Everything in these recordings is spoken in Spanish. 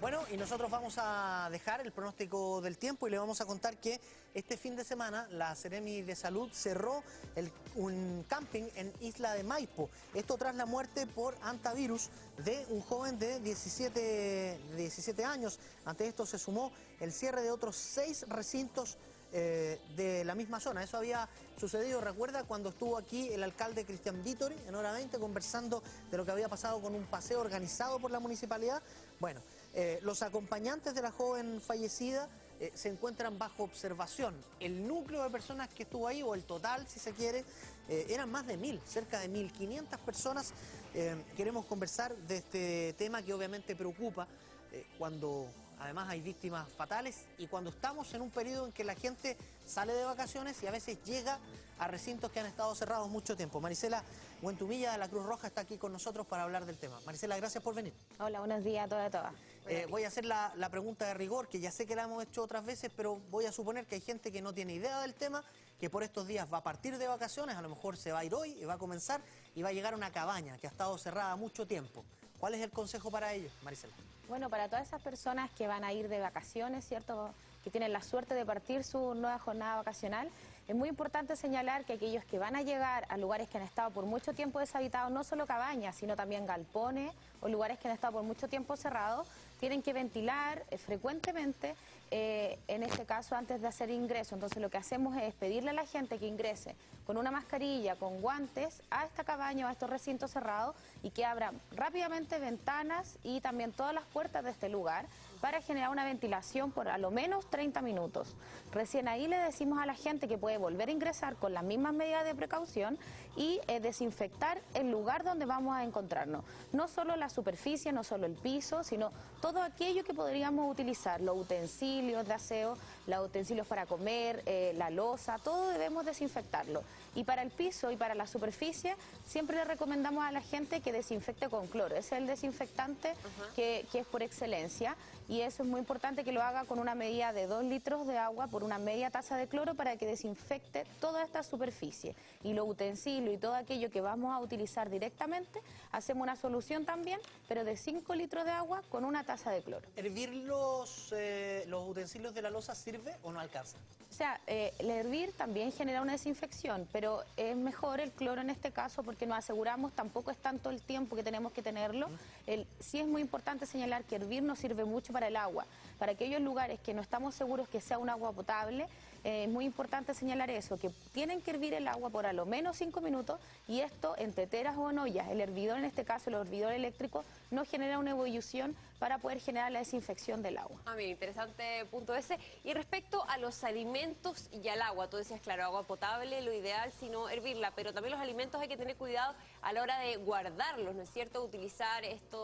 Bueno, y nosotros vamos a dejar el pronóstico del tiempo y le vamos a contar que este fin de semana la Seremi de Salud cerró un camping en Isla de Maipo. Esto tras la muerte por hantavirus de un joven de 17 años. Ante esto se sumó el cierre de otros 6 recintos de la misma zona. Eso había sucedido, recuerda, cuando estuvo aquí el alcalde Cristian Vittori en Hora 20 conversando de lo que había pasado con un paseo organizado por la municipalidad. Bueno, los acompañantes de la joven fallecida se encuentran bajo observación. El núcleo de personas que estuvo ahí, o el total, si se quiere, eran más de 1000, cerca de 1500 personas. Queremos conversar de este tema que obviamente preocupa cuando además hay víctimas fatales y cuando estamos en un periodo en que la gente sale de vacaciones y a veces llega a recintos que han estado cerrados mucho tiempo. Marisela Buentumilla de la Cruz Roja está aquí con nosotros para hablar del tema. Marisela, gracias por venir. Hola, buenos días a todas y a todas. Voy a hacer la pregunta de rigor, que ya sé que la hemos hecho otras veces, pero voy a suponer que hay gente que no tiene idea del tema, que por estos días va a partir de vacaciones, a lo mejor se va a ir hoy y va a comenzar y va a llegar a una cabaña que ha estado cerrada mucho tiempo. ¿Cuál es el consejo para ellos, Marisela? Bueno, para todas esas personas que van a ir de vacaciones, ¿cierto?, que tienen la suerte de partir su nueva jornada vacacional, es muy importante señalar que aquellos que van a llegar a lugares que han estado por mucho tiempo deshabitados, no solo cabañas, sino también galpones o lugares que han estado por mucho tiempo cerrados, tienen que ventilar frecuentemente, en este caso antes de hacer ingreso. Entonces lo que hacemos es pedirle a la gente que ingrese con una mascarilla, con guantes, a esta cabaña o a estos recintos cerrados y que abran rápidamente ventanas y también todas las puertas de este lugar para generar una ventilación por a lo menos 30 minutos. Recién ahí le decimos a la gente que puede volver a ingresar con las mismas medidas de precaución y desinfectar el lugar donde vamos a encontrarnos. No solo la superficie, no solo el piso, sino todo aquello que podríamos utilizar, los utensilios de aseo, los utensilios para comer, la loza, todo debemos desinfectarlo. Y para el piso y para la superficie siempre le recomendamos a la gente que desinfecte con cloro. Ese es el desinfectante que es por excelencia. Y eso es muy importante que lo haga con una medida de 2 litros de agua por una media taza de cloro para que desinfecte toda esta superficie. Y los utensilios y todo aquello que vamos a utilizar directamente, hacemos una solución también, pero de 5 litros de agua con una taza de cloro. ¿Hervir los utensilios de la loza sirve o no alcanza? O sea, el hervir también genera una desinfección, pero es mejor el cloro en este caso porque nos aseguramos, tampoco es tanto el tiempo que tenemos que tenerlo. Sí es muy importante señalar que hervir nos sirve mucho para el agua. Para aquellos lugares que no estamos seguros que sea un agua potable, es muy importante señalar eso, que tienen que hervir el agua por a lo menos 5 minutos y esto en teteras o en ollas. El hervidor, en este caso el hervidor eléctrico, no genera una ebullición para poder generar la desinfección del agua. Bien, interesante punto ese. Y respecto a los alimentos y al agua, tú decías, claro, agua potable, lo ideal, sino hervirla, pero también los alimentos hay que tener cuidado a la hora de guardarlos, ¿no es cierto? Utilizar estas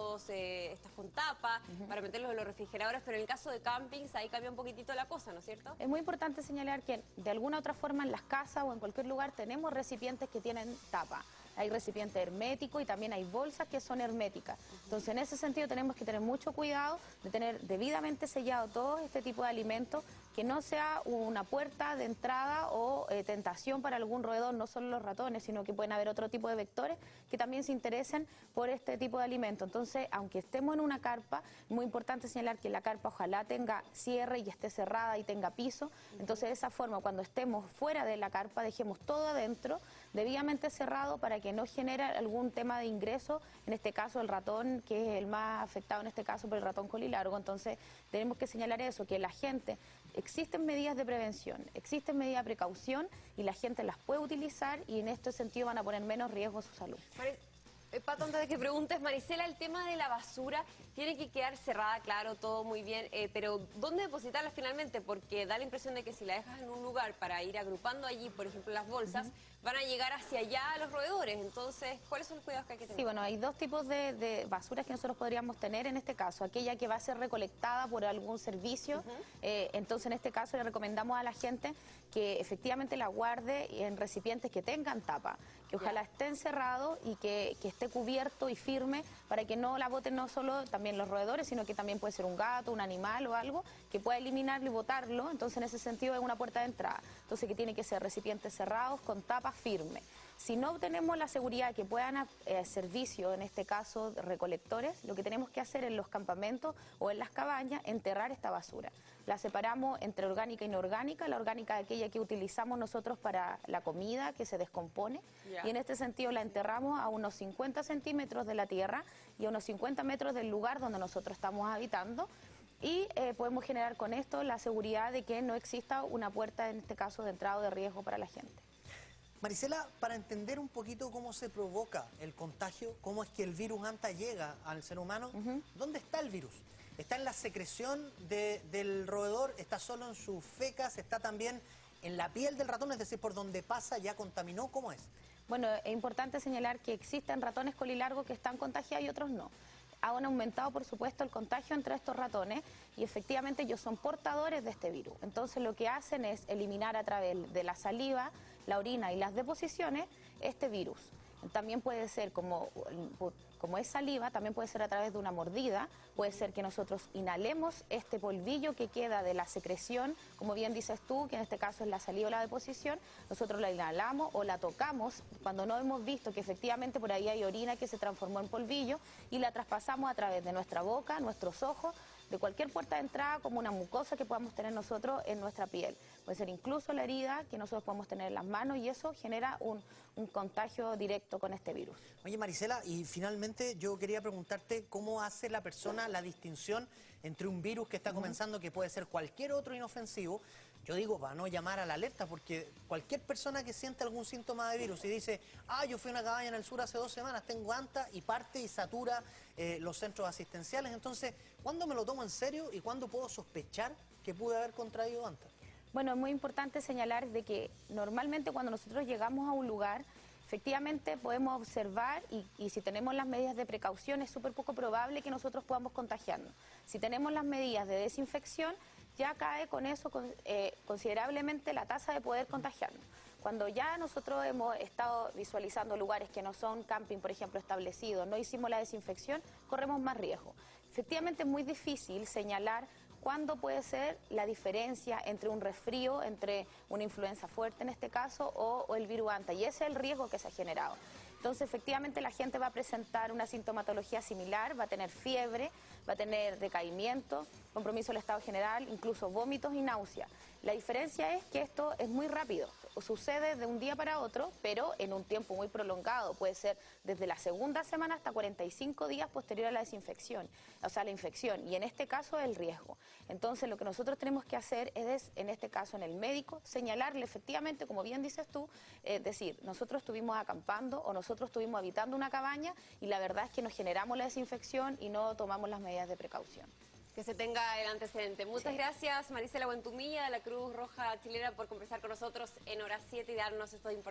con tapa para meterlos en los refrigeradores, pero en el caso de campings ahí cambia un poquitito la cosa, ¿no es cierto? Es muy importante señalar que de alguna otra forma en las casas o en cualquier lugar tenemos recipientes que tienen tapa. Hay recipientes herméticos y también hay bolsas que son herméticas. Entonces, en ese sentido tenemos que tener mucho cuidado de tener debidamente sellado todo este tipo de alimentos, que no sea una puerta de entrada o tentación para algún roedor, no solo los ratones, sino que pueden haber otro tipo de vectores que también se interesen por este tipo de alimentos. Entonces, aunque estemos en una carpa, es muy importante señalar que la carpa ojalá tenga cierre y esté cerrada y tenga piso. Entonces, de esa forma, cuando estemos fuera de la carpa, dejemos todo adentro, debidamente cerrado, para que no genere algún tema de ingreso, en este caso el ratón, que es el más afectado en este caso por el ratón colilargo. Entonces tenemos que señalar eso, que la gente, existen medidas de prevención, existen medidas de precaución y la gente las puede utilizar y en este sentido van a poner menos riesgo a su salud. Pato, antes de que preguntes, Marisela, el tema de la basura tiene que quedar cerrada, claro, todo muy bien, pero ¿dónde depositarla finalmente? Porque da la impresión de que si la dejas en un lugar para ir agrupando allí, por ejemplo, las bolsas, van a llegar hacia allá a los roedores. Entonces, ¿cuáles son los cuidados que hay que tener? Sí, bueno, hay 2 tipos de basuras que nosotros podríamos tener en este caso. Aquella que va a ser recolectada por algún servicio. Entonces, en este caso, le recomendamos a la gente que efectivamente la guarde en recipientes que tengan tapa, que ojalá estén cerrados y que esté cubierto y firme para que no la boten no solo también los roedores, sino que también puede ser un gato, un animal o algo que pueda eliminarlo y botarlo. Entonces, en ese sentido, es una puerta de entrada. Entonces, que tiene que ser recipientes cerrados, con tapas ropa firme. Si no obtenemos la seguridad de que puedan servicio, en este caso recolectores, lo que tenemos que hacer en los campamentos o en las cabañas, enterrar esta basura. La separamos entre orgánica e inorgánica, la orgánica es aquella que utilizamos nosotros para la comida, que se descompone, y en este sentido la enterramos a unos 50 centímetros de la tierra y a unos 50 metros del lugar donde nosotros estamos habitando, y podemos generar con esto la seguridad de que no exista una puerta, en este caso, de entrada o de riesgo para la gente. Marisela, para entender un poquito cómo se provoca el contagio, cómo es que el virus anta llega al ser humano, ¿dónde está el virus? ¿Está en la secreción del roedor? ¿Está solo en sus fecas? ¿Está también en la piel del ratón? Es decir, por donde pasa ya contaminó. ¿Cómo es? Bueno, es importante señalar que existen ratones colilargos que están contagiados y otros no. Han aumentado, por supuesto, el contagio entre estos ratones y efectivamente ellos son portadores de este virus. Entonces lo que hacen es eliminar a través de la saliva, la orina y las deposiciones este virus. También puede ser como es saliva, también puede ser a través de una mordida, puede ser que nosotros inhalemos este polvillo que queda de la secreción, como bien dices tú, que en este caso es la saliva o la deposición, nosotros la inhalamos o la tocamos cuando no hemos visto que efectivamente por ahí hay orina que se transformó en polvillo y la traspasamos a través de nuestra boca, nuestros ojos, de cualquier puerta de entrada, como una mucosa que podamos tener nosotros en nuestra piel. Puede ser incluso la herida que nosotros podemos tener en las manos y eso genera un contagio directo con este virus. Oye, Marisela, y finalmente yo quería preguntarte cómo hace la persona la distinción entre un virus que está comenzando, que puede ser cualquier otro inofensivo. Yo digo, para no llamar a la alerta, porque cualquier persona que siente algún síntoma de virus y dice, yo fui a una cabaña en el sur hace 2 semanas, tengo anta, y parte y satura los centros asistenciales. Entonces, ¿cuándo me lo tomo en serio y cuándo puedo sospechar que pude haber contraído anta? Bueno, es muy importante señalar de que normalmente cuando nosotros llegamos a un lugar, efectivamente podemos observar y si tenemos las medidas de precaución es súper poco probable que nosotros podamos contagiarnos. Si tenemos las medidas de desinfección, ya cae con eso considerablemente la tasa de poder contagiarnos. Cuando ya nosotros hemos estado visualizando lugares que no son camping, por ejemplo, establecidos, no hicimos la desinfección, corremos más riesgo. Efectivamente es muy difícil señalar cuándo puede ser la diferencia entre un resfrío, entre una influenza fuerte en este caso, o el virus anta, y ese es el riesgo que se ha generado. Entonces, efectivamente, la gente va a presentar una sintomatología similar, va a tener fiebre, va a tener decaimiento, compromiso del estado general, incluso vómitos y náusea. La diferencia es que esto es muy rápido, sucede de un día para otro, pero en un tiempo muy prolongado, puede ser desde la segunda semana hasta 45 días posterior a la desinfección, o sea, la infección, y en este caso el riesgo. Entonces, lo que nosotros tenemos que hacer es, en este caso, en el médico, señalarle efectivamente, como bien dices tú, decir, nosotros estuvimos acampando o nosotros estuvimos habitando una cabaña y la verdad es que nos generamos la desinfección y no tomamos las medidas de precaución. Que se tenga el antecedente. Muchas gracias, Marisela Buentumilla, de la Cruz Roja Chilena, por conversar con nosotros en Hora 7 y darnos estos importantes